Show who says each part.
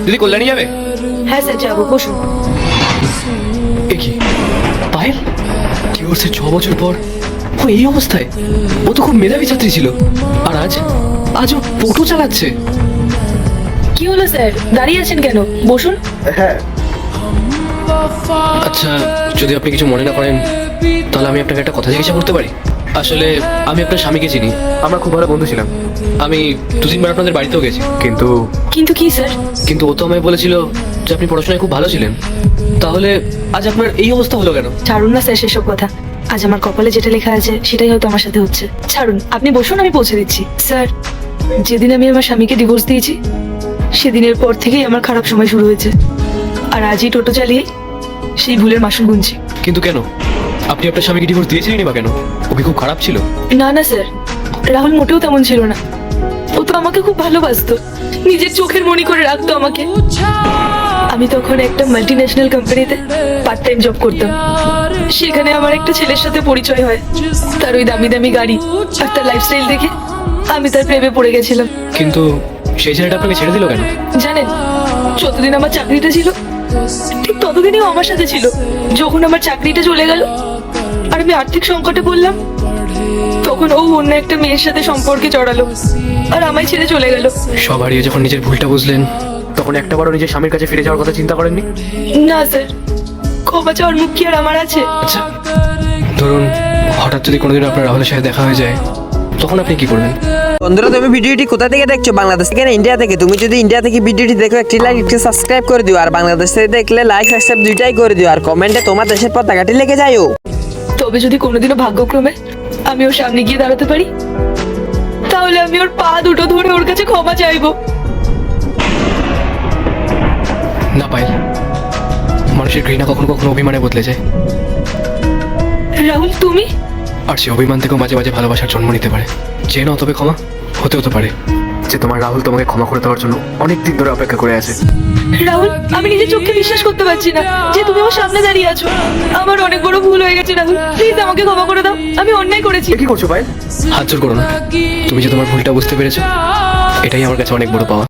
Speaker 1: দিদি কল্যাণী যাবে?
Speaker 2: হ্যাঁ স্যার যাবো, বসুন।
Speaker 1: এ কি পায়েল, কি করছে 6 বছর পর ও এই অবস্থায়? ও তো খুব মেধাবী ছাত্রী ছিল, আর আজ ও টোটো চালাচ্ছে।
Speaker 2: কি হলো স্যার, দাঁড়িয়ে আছেন কেন? বসুন।
Speaker 1: হ্যাঁ আচ্ছা, যদি আপনি কিছু মনে না করেন তাহলে আমি আপনাকে একটা কথা জিজ্ঞাসা করতে পারি? আসলে আমি আপনার স্বামীকে চিনি, আমরা খুব ভালো বন্ধু ছিলাম। আমি 2-3 বার আপনাদের বাড়িতেও গেছি,
Speaker 2: কিন্তু কি স্যার?
Speaker 1: কিন্তু ও তো আমায় বলেছিল যে আপনি পড়াশোনায় খুব ভালো ছিলেন। তাহলে আজ আপনার এই অবস্থা হলো কেন?
Speaker 2: ছাড়ুন না স্যার সেসব কথা। আজ আমার কপালে যেটা লেখা আছে সেটাই হয়তো আমার সাথে হচ্ছে। ছাড়ুন, আপনি বসুন, আমি পৌঁছে দিচ্ছি। স্যার, যেদিন আমি আমার স্বামীকে ডিভোর্স দিয়েছি সেদিনের পর থেকেই আমার খারাপ সময় শুরু হয়েছে। আর আজই টোটো চালিয়ে সেই ভুলের মাসুল গুনছি।
Speaker 1: কিন্তু কেন? আপনি আপনার স্বামীকে ডিভোর্স দিয়েছিলেনই বা কেন? ও কি খুব খারাপ ছিল?
Speaker 2: না না স্যার, রাহুল মোটেও তেমন ছিল না। ও তো আমাকে খুব ভালোবাসতো, নিজের চোখের মনি করে রাখতো আমাকে। আমি তখন একটা মাল্টিন্যাশনাল কোম্পানিতে পার্ট টাইম জব করতাম। সেখানে আমার একটা ছেলের সাথে পরিচয় হয়। তার ওই দামি দামি গাড়ি আর তার লাইফস্টাইল দেখে আমি তার প্রেমে পড়ে গেছিলাম।
Speaker 1: কিন্তু সেই ছেলেটা আপনাকে ছেড়ে দিল কেন?
Speaker 2: জানেন, যতদিন আমার চাকরিটা ছিল ঠিক ততদিনই ও আমার সাথে ছিল। যখন আমার চাকরিটা চলে গেল আর আমি আর্থিক সংকটে পড়লাম, তখন ও অন্য একটা মেয়ের সাথে সম্পর্কে জড়ালো আর আমায় ছেড়ে চলে গেল।
Speaker 1: সব হারিয়ে যখন নিজের ভুলটা বুঝলেন তখন একটাবারও নিজের স্বামীর কাছে ফিরে যাওয়ার কথা চিন্তা করেননি?
Speaker 2: না স্যার, ক্ষমা চাওয়ার মুখ কি আর আমার আছে?
Speaker 1: আচ্ছা, ধরুন হঠাৎ যদি কোনোদিন আপনার রাহুলের সাথে দেখা হয়ে যায়, তখন আপনি কি করবেন?
Speaker 3: বন্ধুরা, তুমি ভিডিওটি কোথা থেকে দেখছো? বাংলাদেশ থেকে না ইন্ডিয়া থেকে? তুমি যদি ইন্ডিয়া থেকে ভিডিওটি দেখো, একটি লাইক একটি সাবস্ক্রাইব করে দিও। আর বাংলাদেশ থেকে দেখলে লাইক সাবস্ক্রাইব দুইটাই করে দিও। আর কমেন্টে তোমার দেশের পতাকাটি লিখে যাও।
Speaker 2: তবে যদি কোনোদিনও ভাগ্যক্রমে আমি ওর সামনে গিয়ে দাঁড়াতে পারি, তাহলে আমি ওর পা দুটো ধরে ওর কাছে ক্ষমা চাইবো।
Speaker 1: না পায়েল, মানুষের ঘৃণা কখনো কখনো অভিমানে বদলে যায়,
Speaker 2: রাহুল তুমি?
Speaker 1: আর সে অভিমান থেকেও মাঝে মাঝে ভালোবাসার জন্ম নিতে পারে। যে না, তবে ক্ষমা হতেও তো পারে যে তোমার রাহুল তোমাকে ক্ষমা করে দেওয়ার জন্য অনেক দিন ধরে অপেক্ষা করে আছে।
Speaker 2: রাহুল, আমি নিজের চোখকে বিশ্বাস করতে পারছি না যে তুমি আমার সামনে দাঁড়িয়ে আছো। আমার অনেক বড় ভুল হয়ে গেছে রাহুল, প্লিজ আমাকে ক্ষমা করে দাও। আমি অন্যায় করেছি।
Speaker 1: কি করছো পায়েল? হাত জোর করো না। তুমি যে তোমার ভুলটা বুঝতে পেরেছো, এটাই আমার কাছে অনেক বড় পাওয়া।